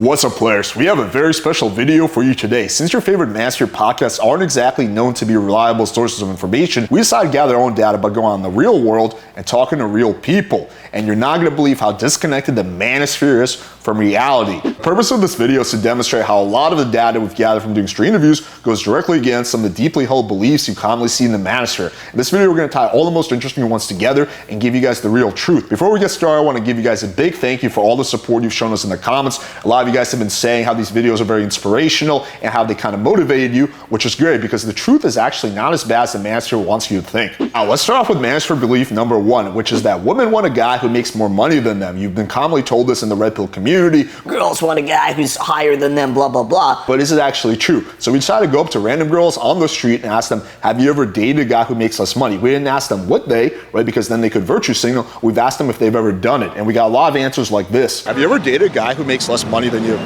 What's up, players? We have a very special video for you today. Since your favorite Manosphere podcasts aren't exactly known to be reliable sources of information, we decided to gather our own data by going out in the real world and talking to real people. And you're not going to believe how disconnected the Manosphere is from reality. The purpose of this video is to demonstrate how a lot of the data we've gathered from doing street interviews goes directly against some of the deeply held beliefs you commonly see in the Manosphere. In this video, we're going to tie all the most interesting ones together and give you guys the real truth. Before we get started, I want to give you guys a big thank you for all the support you've shown us in the comments. A lot of you guys have been saying how these videos are very inspirational and how they kind of motivated you, which is great because the truth is actually not as bad as the Manosphere wants you to think. Now, let's start off with Manosphere belief number one, which is that women want a guy who makes more money than them. You've been commonly told this in the red pill community. Girls want a guy who's higher than them, blah, blah, blah. But is it actually true? So we decided to go up to random girls on the street and ask them, have you ever dated a guy who makes less money? We didn't ask them what they, right? Because then they could virtue signal. We've asked them if they've ever done it. And we got a lot of answers like this. Have you ever dated a guy who makes less money than you?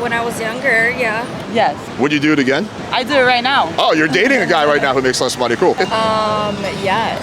When I was younger, yeah. Yes. Would you do it again? I do it right now. Oh, you're dating a guy right now who makes less money. Cool. Yes.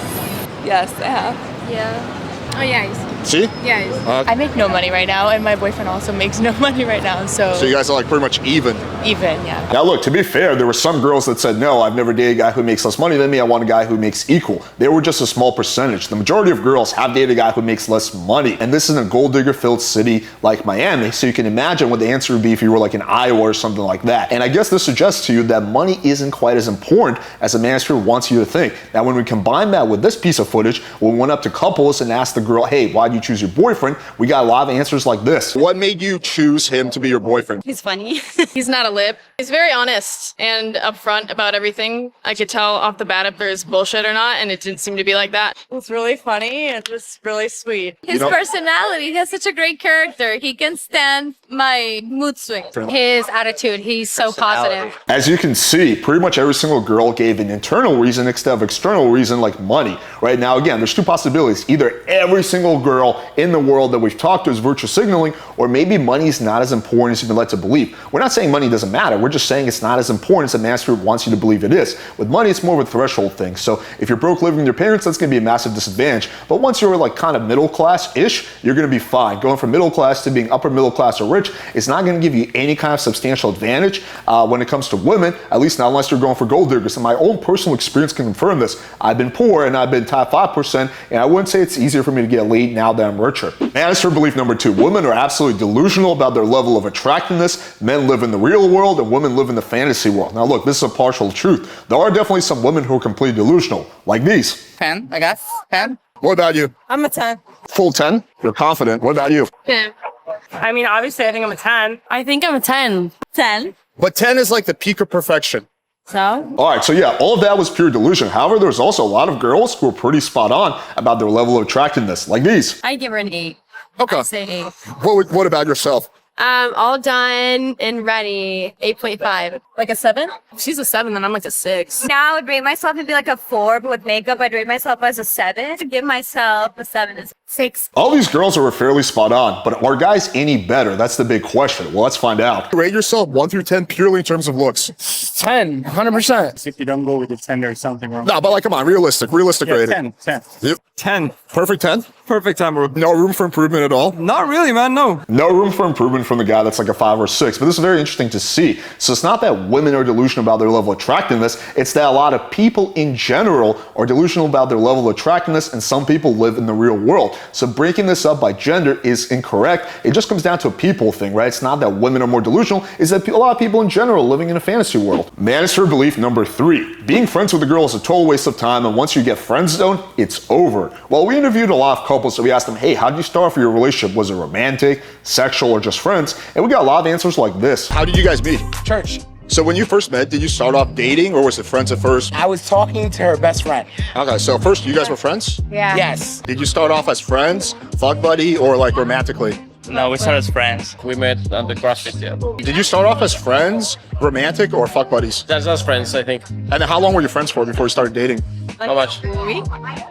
Yes, I have. Yeah. Oh, yeah. See? Yeah. I make no money right now, and my boyfriend also makes no money right now, so So you guys are like pretty much even. yeah. Now look, to be fair, there were some girls that said, no, I've never dated a guy who makes less money than me. I want a guy who makes equal. They were just a small percentage. The majority of girls have dated a guy who makes less money. And this is in a gold digger filled city like Miami. So you can imagine what the answer would be if you were like in Iowa or something like that. And I guess this suggests to you that money isn't quite as important as the Manosphere wants you to think. Now, when we combine that with this piece of footage, when we went up to couples and asked the girl, hey, why'd you choose your boyfriend? We got a lot of answers like this. What made you choose him to be your boyfriend? He's funny. He's not a lip. He's very honest and upfront about everything. I could tell off the bat if there's bullshit or not, and it didn't seem to be like that. It's really funny and just really sweet. His personality, he has such a great character. He can stand my mood swings. His attitude, he's so positive. As you can see, pretty much every single girl gave an internal reason instead of external reason like money. Right now, again, there's two possibilities. Either every single girl in the world that we've talked to is virtue signaling, or maybe money is not as important as you've been led to believe. We're not saying money doesn't matter. We're just saying it's not as important as the Manosphere wants you to believe it is. With money, it's more of a threshold thing. So if you're broke living with your parents, that's going to be a massive disadvantage. But once you're like kind of middle class-ish, you're going to be fine. Going from middle class to being upper middle class or rich is not going to give you any kind of substantial advantage when it comes to women, at least not unless you're going for gold diggers. And my own personal experience can confirm this. I've been poor and I've been top 5%, and I wouldn't say it's easier for me to get laid now that I'm richer. Manosphere belief number two, women are absolutely delusional about their level of attractiveness. Men live in the real world and women live in the fantasy world. Now look, this is a partial truth. There are definitely some women who are completely delusional, like these. 10, I guess. 10. What about you? I'm a 10. Full 10? You're confident. What about you? Yeah. I mean, obviously, I think I'm a 10. I think I'm a 10. 10. But 10 is like the peak of perfection. So? All right, so yeah, all of that was pure delusion. However, there's also a lot of girls who are pretty spot on about their level of attractiveness, like these. I give her an 8. Okay. I say 8. What about yourself? All done and ready. 8.5. Like a 7? If she's a 7, then I'm like a 6. Now I would rate myself to be like a 4, but with makeup, I'd rate myself as a 7. To give myself a 7 is 6. All these girls are fairly spot on, but are guys any better? That's the big question. Well, let's find out. Rate yourself 1 through 10 purely in terms of looks. 10, 100%. If you don't go with the 10, there's something wrong. No, but like, come on, realistic rating. 10. Yep. 10. Perfect 10? Perfect time, bro. No room for improvement at all? Not really, man, no. No room for improvement from the guy that's like a 5 or 6, but this is very interesting to see. So it's not that women are delusional about their level of attractiveness, it's that a lot of people in general are delusional about their level of attractiveness, and some people live in the real world. So breaking this up by gender is incorrect. It just comes down to a people thing, right? It's not that women are more delusional, it's that a lot of people in general are living in a fantasy world. Manosphere belief number 3. Being friends with a girl is a total waste of time, and once you get friend zoned, it's over. Well, we interviewed a lot of couples, so we asked them, hey, how did you start off your relationship? Was it romantic, sexual, or just friends? And we got a lot of answers like this. How did you guys meet? Church. So when you first met, did you start off dating, or was it friends at first? I was talking to her best friend. Okay, so first you guys were friends? Yeah. Yes. Did you start off as friends, fuck buddy, or like romantically? No, we started as friends. We met on the CrossFit gym. Did you start off as friends, romantic, or fuck buddies? That's us friends, I think. And then how long were you friends for before you started dating? How much? A week?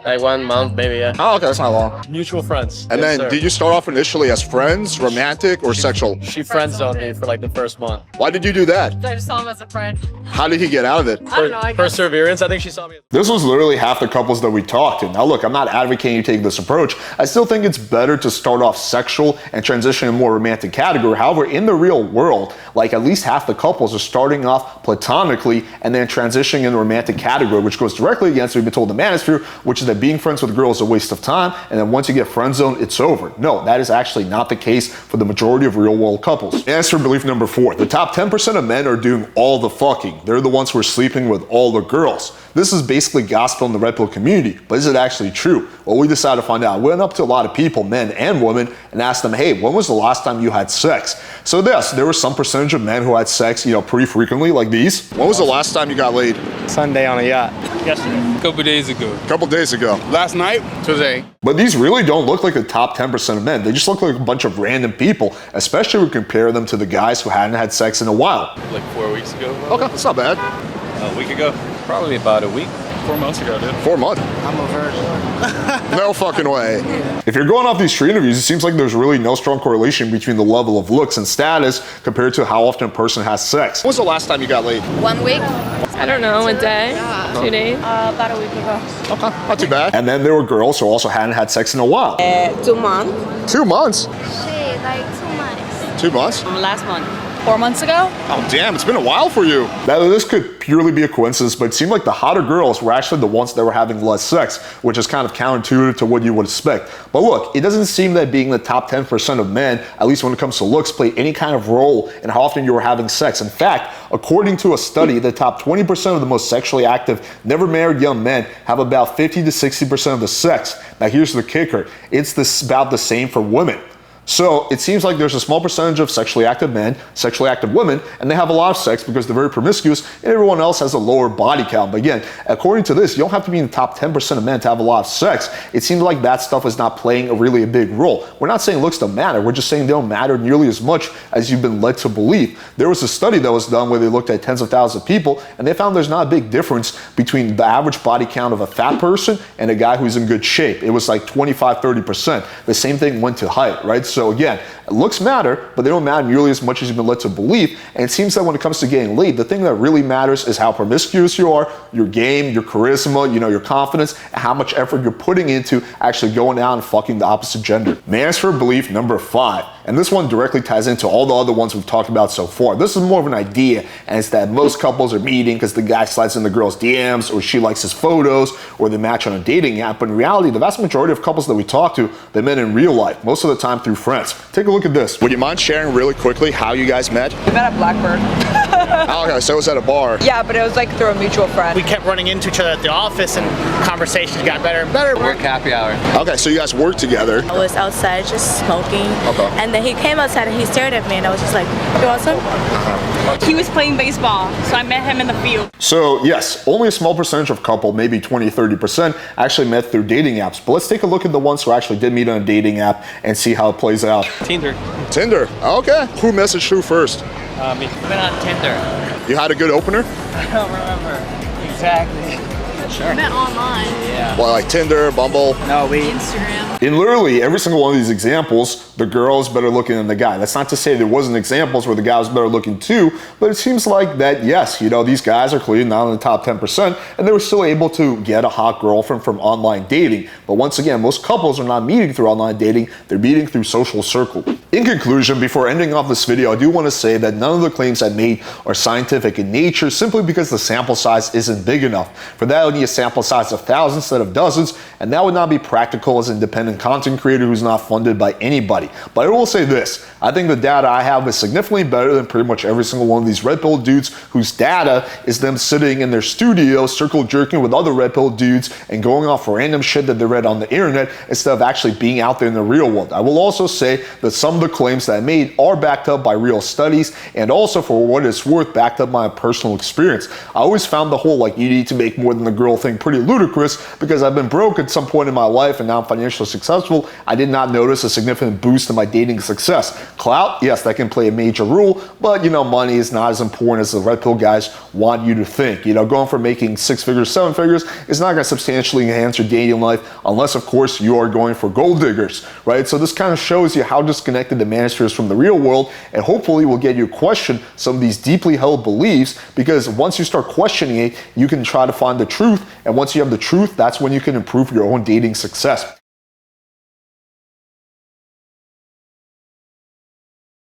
Like 1 month, maybe, yeah. Oh, okay, that's not long. Mutual friends. And then, did you start off initially as friends, romantic, or sexual? She friend zoned me for like the first month. Why did you do that? I just saw him as a friend. How did he get out of it? I don't know. I guess. Perseverance, I think she saw me. This was literally half the couples that we talked to. Now look, I'm not advocating you take this approach. I still think it's better to start off sexual and transition in a more romantic category. However, in the real world, like at least half the couples are starting off platonically and then transitioning in the romantic category, which goes directly against what we've been told in the Manosphere, which is that being friends with a girl is a waste of time, and then once you get friend zoned, it's over. No, that is actually not the case for the majority of real world couples. As for belief number 4, the top 10% of men are doing all the fucking. They're the ones who are sleeping with all the girls. This is basically gospel in the red pill community, but is it actually true? Well, we decided to find out. We went up to a lot of people, men and women, and asked them, hey, when was the last time you had sex? So yes, there was some percentage of men who had sex, pretty frequently, like these. When was the last time you got laid? Sunday on a yacht. Yesterday. A couple days ago. A couple days ago. Last night. Today. But these really don't look like the top 10% of men. They just look like a bunch of random people, especially when we compare them to the guys who hadn't had sex in a while. Like 4 weeks ago. Okay, that's not bad. A week ago. Probably about a week. 4 months ago, dude. 4 months? I'm a virgin. No fucking way. If you're going off these street interviews, it seems like there's really no strong correlation between the level of looks and status compared to how often a person has sex. When was the last time you got laid? 1 week? I don't know, a day, 2 days. About a week ago. Okay, not too bad. And then there were girls who also hadn't had sex in a while. 2 months. 2 months? Shit, like 2 months. 2 months? Last month. 4 months ago? Oh damn, it's been a while for you. Now this could purely be a coincidence, but it seemed like the hotter girls were actually the ones that were having less sex, which is kind of counterintuitive to what you would expect. But look, it doesn't seem that being the top 10% of men, at least when it comes to looks, play any kind of role in how often you were having sex. In fact, according to a study, the top 20% of the most sexually active, never married young men have about 50 to 60% of the sex. Now here's the kicker, it's about the same for women. So it seems like there's a small percentage of sexually active men, sexually active women, and they have a lot of sex because they're very promiscuous, and everyone else has a lower body count. But again, according to this, you don't have to be in the top 10% of men to have a lot of sex. It seems like that stuff is not playing a really big role. We're not saying looks don't matter. We're just saying they don't matter nearly as much as you've been led to believe. There was a study that was done where they looked at tens of thousands of people, and they found there's not a big difference between the average body count of a fat person and a guy who's in good shape. It was like 25, 30%. The same thing went to height, right? So again, looks matter, but they don't matter nearly as much as you've been led to believe. And it seems that when it comes to getting laid, the thing that really matters is how promiscuous you are, your game, your charisma, your confidence, and how much effort you're putting into actually going out and fucking the opposite gender. Manosphere belief number 5. And this one directly ties into all the other ones we've talked about so far. This is more of an idea, and it's that most couples are meeting because the guy slides in the girl's DMs, or she likes his photos, or they match on a dating app. But in reality, the vast majority of couples that we talk to, they met in real life, most of the time through friends. Take a look at this. Would you mind sharing really quickly how you guys met? We met at Blackbird. Okay, so it was at a bar. Yeah, but it was like through a mutual friend. We kept running into each other at the office and conversations got better and better. Work happy hour. Okay, so you guys worked together. I was outside just smoking. Okay. And then he came outside and he stared at me and I was just like, you want some? He was playing baseball, so I met him in the field. So yes, only a small percentage of couple, maybe 20, 30%, actually met through dating apps. But let's take a look at the ones who actually did meet on a dating app and see how it plays out. Tinder. Tinder, okay. Who messaged who first? Me. Been on Tinder. You had a good opener? I don't remember exactly. Sure. Met online. Yeah. Well, like Tinder, Bumble. No, we. Instagram. In literally every single one of these examples, the girl is better looking than the guy. That's not to say there wasn't examples where the guy was better looking too, but it seems like that, yes, these guys are clearly not in the top 10%, and they were still able to get a hot girlfriend from online dating. But once again, most couples are not meeting through online dating, they're meeting through social circle. In conclusion, before ending off this video, I do want to say that none of the claims I made are scientific in nature simply because the sample size isn't big enough. For that, I would need a sample size of thousands instead of dozens, and that would not be practical as an independent content creator who's not funded by anybody. But I will say this, I think the data I have is significantly better than pretty much every single one of these red pill dudes whose data is them sitting in their studio circle jerking with other red pill dudes and going off random shit that they read on the internet instead of actually being out there in the real world. I will also say that some of the claims that I made are backed up by real studies, and also for what it's worth, backed up by my personal experience. I always found the whole you need to make more than the girl girl thing pretty ludicrous because I've been broke at some point in my life and now I'm financially successful. I did not notice a significant boost in my dating success. Clout, yes, that can play a major role, but money is not as important as the red pill guys want you to think. Going from making 6 figures, 7 figures is not going to substantially enhance your dating life unless, of course, you are going for gold diggers, right? So this kind of shows you how disconnected the Manosphere is from the real world, and hopefully will get you to question some of these deeply held beliefs, because once you start questioning it, you can try to find the truth, and once you have the truth, that's when you can improve your own dating success.